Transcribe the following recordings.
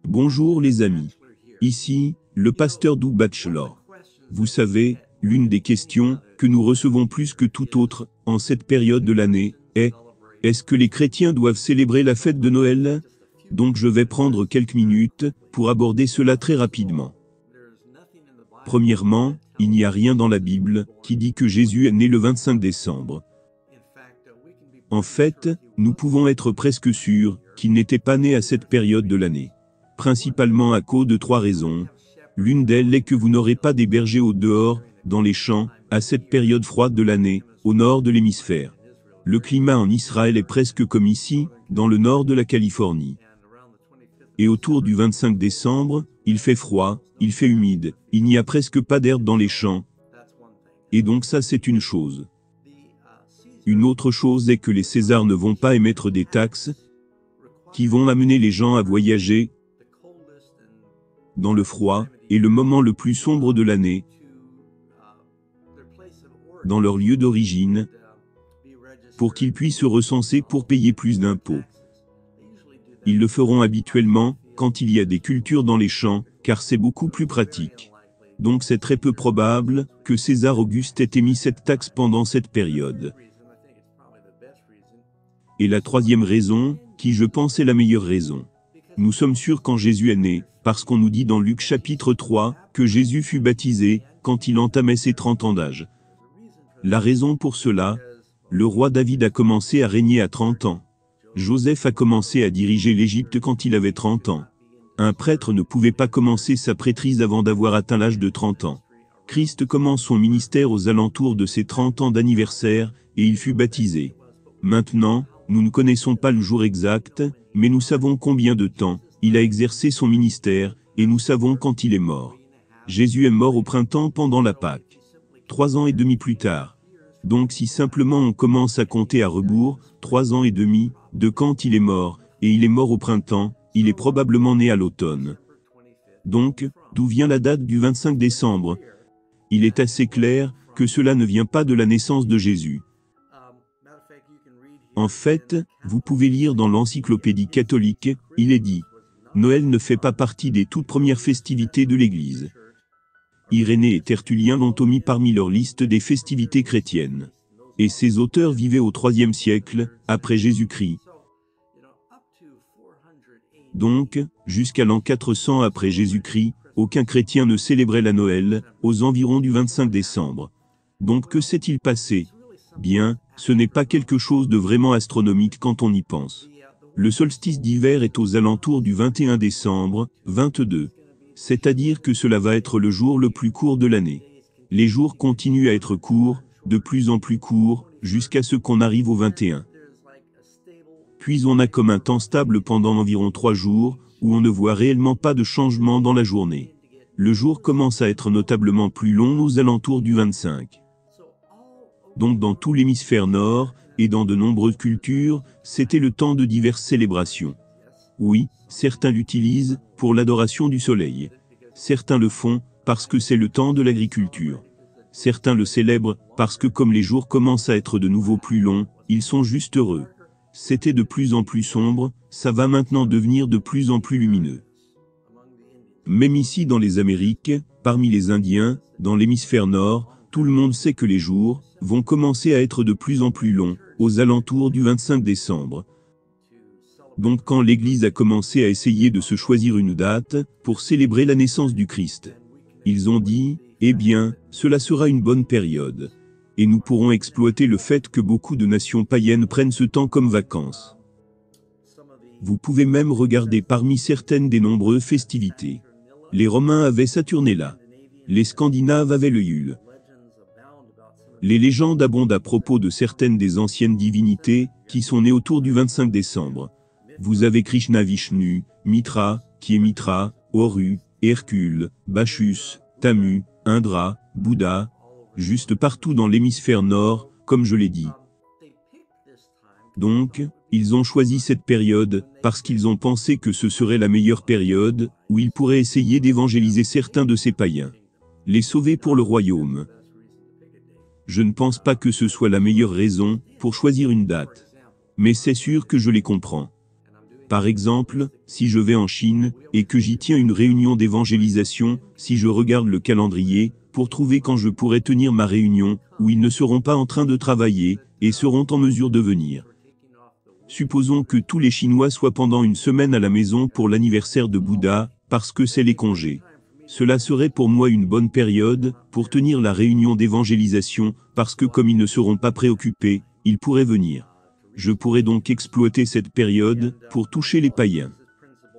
Bonjour les amis. Ici, le pasteur Doug Batchelor. Vous savez, l'une des questions que nous recevons plus que toute autre, en cette période de l'année, est « Est-ce que les chrétiens doivent célébrer la fête de Noël ?» Donc je vais prendre quelques minutes pour aborder cela très rapidement. Premièrement, il n'y a rien dans la Bible qui dit que Jésus est né le 25 décembre. En fait, nous pouvons être presque sûrs qu'il n'était pas né à cette période de l'année. Principalement à cause de 3 raisons. L'une d'elles est que vous n'aurez pas des bergers au dehors, dans les champs, à cette période froide de l'année, au nord de l'hémisphère. Le climat en Israël est presque comme ici, dans le nord de la Californie. Et autour du 25 décembre, il fait froid, il fait humide, il n'y a presque pas d'herbe dans les champs. Et donc ça c'est une chose. Une autre chose est que les Césars ne vont pas émettre des taxes qui vont amener les gens à voyager dans le froid et le moment le plus sombre de l'année, dans leur lieu d'origine, pour qu'ils puissent se recenser pour payer plus d'impôts. Ils le feront habituellement quand il y a des cultures dans les champs, car c'est beaucoup plus pratique. Donc c'est très peu probable que César Auguste ait émis cette taxe pendant cette période. Et la 3e raison, qui je pense est la meilleure raison. Nous sommes sûrs quand Jésus est né, parce qu'on nous dit dans Luc chapitre 3, que Jésus fut baptisé, quand il entamait ses 30 ans d'âge. La raison pour cela, le roi David a commencé à régner à 30 ans. Joseph a commencé à diriger l'Égypte quand il avait 30 ans. Un prêtre ne pouvait pas commencer sa prêtrise avant d'avoir atteint l'âge de 30 ans. Christ commence son ministère aux alentours de ses 30 ans d'anniversaire, et il fut baptisé. Maintenant, nous ne connaissons pas le jour exact, mais nous savons combien de temps il a exercé son ministère, et nous savons quand il est mort. Jésus est mort au printemps pendant la Pâque. 3 ans et demi plus tard. Donc si simplement on commence à compter à rebours, 3 ans et demi, de quand il est mort, et il est mort au printemps, il est probablement né à l'automne. Donc, d'où vient la date du 25 décembre? Il est assez clair que cela ne vient pas de la naissance de Jésus. En fait, vous pouvez lire dans l'encyclopédie catholique, il est dit « Noël ne fait pas partie des toutes premières festivités de l'Église ». Irénée et Tertullien l'ont omis parmi leur liste des festivités chrétiennes. Et ces auteurs vivaient au IIIe siècle, après Jésus-Christ. Donc, jusqu'à l'an 400 après Jésus-Christ, aucun chrétien ne célébrait la Noël, aux environs du 25 décembre. Donc que s'est-il passé? Bien, ce n'est pas quelque chose de vraiment astronomique quand on y pense. Le solstice d'hiver est aux alentours du 21 décembre, 22. C'est-à-dire que cela va être le jour le plus court de l'année. Les jours continuent à être courts, de plus en plus courts, jusqu'à ce qu'on arrive au 21. Puis on a comme un temps stable pendant environ 3 jours, où on ne voit réellement pas de changement dans la journée. Le jour commence à être notablement plus long aux alentours du 25. Donc dans tout l'hémisphère nord, et dans de nombreuses cultures, c'était le temps de diverses célébrations. Oui, certains l'utilisent pour l'adoration du soleil. Certains le font parce que c'est le temps de l'agriculture. Certains le célèbrent parce que comme les jours commencent à être de nouveau plus longs, ils sont juste heureux. C'était de plus en plus sombre, ça va maintenant devenir de plus en plus lumineux. Même ici dans les Amériques, parmi les Indiens, dans l'hémisphère nord, tout le monde sait que les jours vont commencer à être de plus en plus longs, aux alentours du 25 décembre. Donc quand l'Église a commencé à essayer de se choisir une date pour célébrer la naissance du Christ, ils ont dit, eh bien, cela sera une bonne période. Et nous pourrons exploiter le fait que beaucoup de nations païennes prennent ce temps comme vacances. Vous pouvez même regarder parmi certaines des nombreuses festivités. Les Romains avaient Saturnalia. Les Scandinaves avaient le Yule. Les légendes abondent à propos de certaines des anciennes divinités qui sont nées autour du 25 décembre. Vous avez Krishna Vishnu, Mitra, qui est Mitra, Horu, Hercule, Bacchus, Tamu, Indra, Bouddha, juste partout dans l'hémisphère nord, comme je l'ai dit. Donc, ils ont choisi cette période, parce qu'ils ont pensé que ce serait la meilleure période, où ils pourraient essayer d'évangéliser certains de ces païens. Les sauver pour le royaume. Je ne pense pas que ce soit la meilleure raison, pour choisir une date. Mais c'est sûr que je les comprends. Par exemple, si je vais en Chine, et que j'y tiens une réunion d'évangélisation, si je regarde le calendrier, pour trouver quand je pourrai tenir ma réunion, où ils ne seront pas en train de travailler, et seront en mesure de venir. Supposons que tous les Chinois soient pendant une semaine à la maison pour l'anniversaire de Bouddha, parce que c'est les congés. Cela serait pour moi une bonne période, pour tenir la réunion d'évangélisation, parce que comme ils ne seront pas préoccupés, ils pourraient venir. Je pourrais donc exploiter cette période, pour toucher les païens.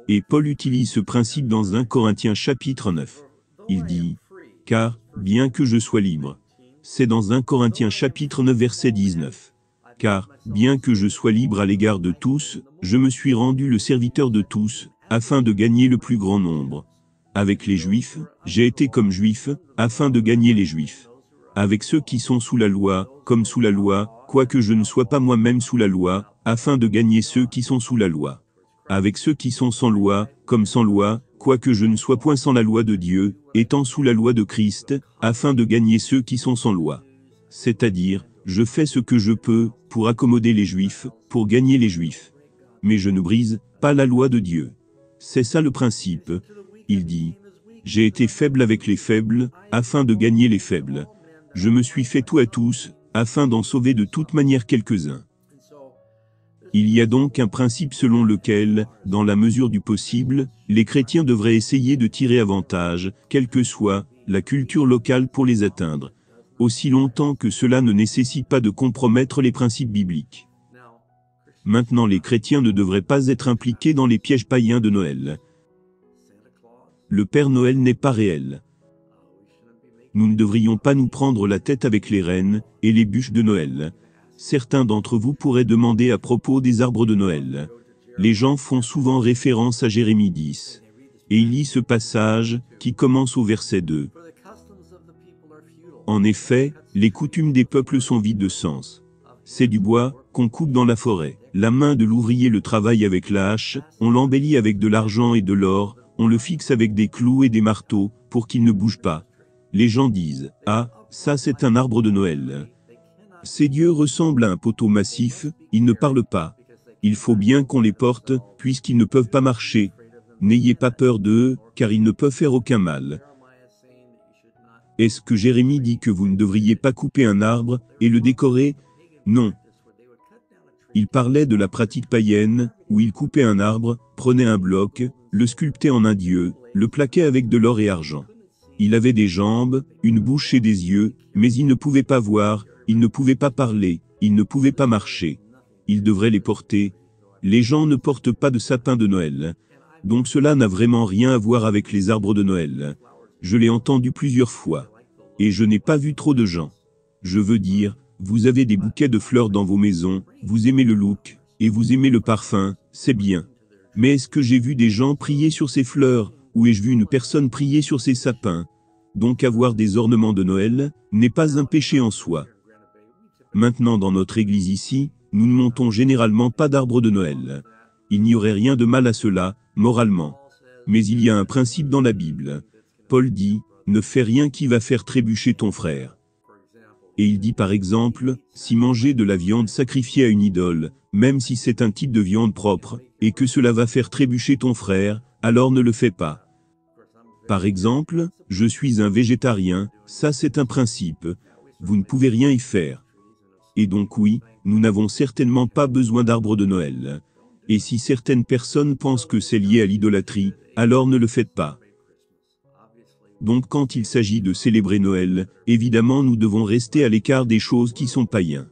Et Paul utilise ce principe dans 1 Corinthiens chapitre 9. Il dit, « Car, bien que je sois libre », c'est dans 1 Corinthiens chapitre 9 verset 19. « Car, bien que je sois libre à l'égard de tous, je me suis rendu le serviteur de tous, afin de gagner le plus grand nombre. Avec les Juifs, j'ai été comme Juif, afin de gagner les Juifs. Avec ceux qui sont sous la loi, comme sous la loi, quoique je ne sois pas moi-même sous la loi, afin de gagner ceux qui sont sous la loi. Avec ceux qui sont sans loi, comme sans loi, quoique je ne sois point sans la loi de Dieu, étant sous la loi de Christ, afin de gagner ceux qui sont sans loi. C'est-à-dire, je fais ce que je peux, pour accommoder les Juifs, pour gagner les Juifs. Mais je ne brise pas la loi de Dieu. C'est ça le principe. Il dit, « J'ai été faible avec les faibles, afin de gagner les faibles. Je me suis fait tout à tous, afin d'en sauver de toute manière quelques-uns. » Il y a donc un principe selon lequel, dans la mesure du possible, les chrétiens devraient essayer de tirer avantage, quelle que soit la culture locale pour les atteindre, aussi longtemps que cela ne nécessite pas de compromettre les principes bibliques. Maintenant, les chrétiens ne devraient pas être impliqués dans les pièges païens de Noël. Le Père Noël n'est pas réel. Nous ne devrions pas nous prendre la tête avec les rennes et les bûches de Noël. Certains d'entre vous pourraient demander à propos des arbres de Noël. Les gens font souvent référence à Jérémie 10. Et il lit ce passage, qui commence au verset 2. En effet, les coutumes des peuples sont vides de sens. C'est du bois qu'on coupe dans la forêt. La main de l'ouvrier le travaille avec la hache, on l'embellit avec de l'argent et de l'or, on le fixe avec des clous et des marteaux, pour qu'il ne bouge pas. Les gens disent, « Ah, ça c'est un arbre de Noël. » Ces dieux ressemblent à un poteau massif, ils ne parlent pas. Il faut bien qu'on les porte, puisqu'ils ne peuvent pas marcher. N'ayez pas peur d'eux, car ils ne peuvent faire aucun mal. Est-ce que Jérémie dit que vous ne devriez pas couper un arbre, et le décorer? Non. Il parlait de la pratique païenne, où il coupait un arbre, prenait un bloc, le sculptait en un dieu, le plaquait avec de l'or et argent. Il avait des jambes, une bouche et des yeux, mais il ne pouvait pas voir, il ne pouvait pas parler, il ne pouvait pas marcher. Il devrait les porter. Les gens ne portent pas de sapin de Noël. Donc cela n'a vraiment rien à voir avec les arbres de Noël. Je l'ai entendu plusieurs fois. Et je n'ai pas vu trop de gens. Je veux dire, vous avez des bouquets de fleurs dans vos maisons, vous aimez le look, et vous aimez le parfum, c'est bien. Mais est-ce que j'ai vu des gens prier sur ces fleurs, ou ai-je vu une personne prier sur ces sapins? Donc avoir des ornements de Noël, n'est pas un péché en soi. Maintenant dans notre église ici, nous ne montons généralement pas d'arbre de Noël. Il n'y aurait rien de mal à cela, moralement. Mais il y a un principe dans la Bible. Paul dit, ne fais rien qui va faire trébucher ton frère. Et il dit par exemple, si manger de la viande sacrifiée à une idole, même si c'est un type de viande propre, et que cela va faire trébucher ton frère, alors ne le fais pas. Par exemple, je suis un végétarien, ça c'est un principe. Vous ne pouvez rien y faire. Et donc oui, nous n'avons certainement pas besoin d'arbres de Noël. Et si certaines personnes pensent que c'est lié à l'idolâtrie, alors ne le faites pas. Donc quand il s'agit de célébrer Noël, évidemment nous devons rester à l'écart des choses qui sont païens.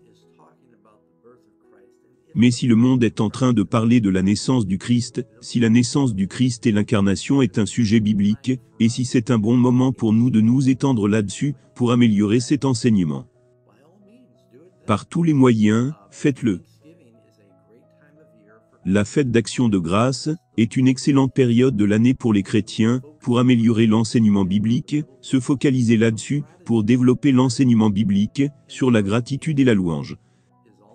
Mais si le monde est en train de parler de la naissance du Christ, si la naissance du Christ et l'incarnation est un sujet biblique, et si c'est un bon moment pour nous de nous étendre là-dessus, pour améliorer cet enseignement. Par tous les moyens, faites-le. La fête d'action de grâce est une excellente période de l'année pour les chrétiens, pour améliorer l'enseignement biblique, se focaliser là-dessus, pour développer l'enseignement biblique, sur la gratitude et la louange.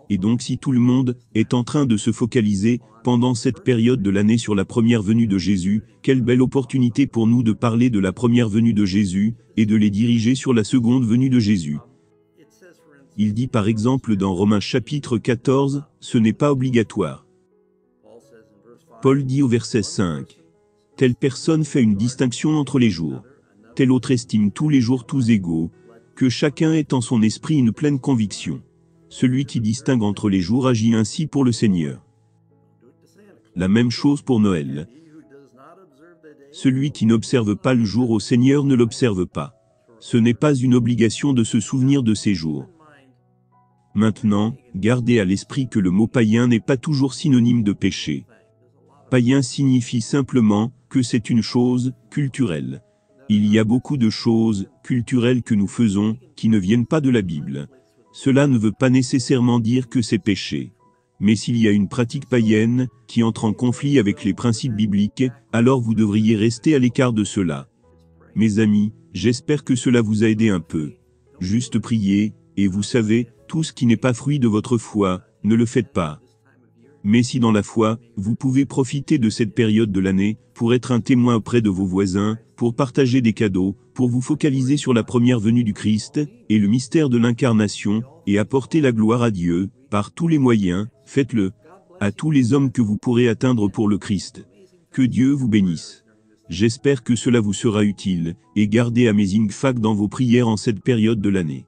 Et donc si tout le monde est en train de se focaliser, pendant cette période de l'année sur la première venue de Jésus, quelle belle opportunité pour nous de parler de la première venue de Jésus, et de les diriger sur la seconde venue de Jésus. Il dit par exemple dans Romains chapitre 14, ce n'est pas obligatoire. Paul dit au verset 5. Telle personne fait une distinction entre les jours. Telle autre estime tous les jours tous égaux, que chacun ait en son esprit une pleine conviction. Celui qui distingue entre les jours agit ainsi pour le Seigneur. La même chose pour Noël. Celui qui n'observe pas le jour au Seigneur ne l'observe pas. Ce n'est pas une obligation de se souvenir de ces jours. Maintenant, gardez à l'esprit que le mot païen n'est pas toujours synonyme de péché. Païen signifie simplement que c'est une chose culturelle. Il y a beaucoup de choses culturelles que nous faisons qui ne viennent pas de la Bible. Cela ne veut pas nécessairement dire que c'est péché. Mais s'il y a une pratique païenne qui entre en conflit avec les principes bibliques, alors vous devriez rester à l'écart de cela. Mes amis, j'espère que cela vous a aidé un peu. Juste priez, et vous savez, tout ce qui n'est pas fruit de votre foi, ne le faites pas. Mais si dans la foi, vous pouvez profiter de cette période de l'année, pour être un témoin auprès de vos voisins, pour partager des cadeaux, pour vous focaliser sur la première venue du Christ, et le mystère de l'incarnation, et apporter la gloire à Dieu, par tous les moyens, faites-le. À tous les hommes que vous pourrez atteindre pour le Christ. Que Dieu vous bénisse. J'espère que cela vous sera utile, et gardez Amazing Fact dans vos prières en cette période de l'année.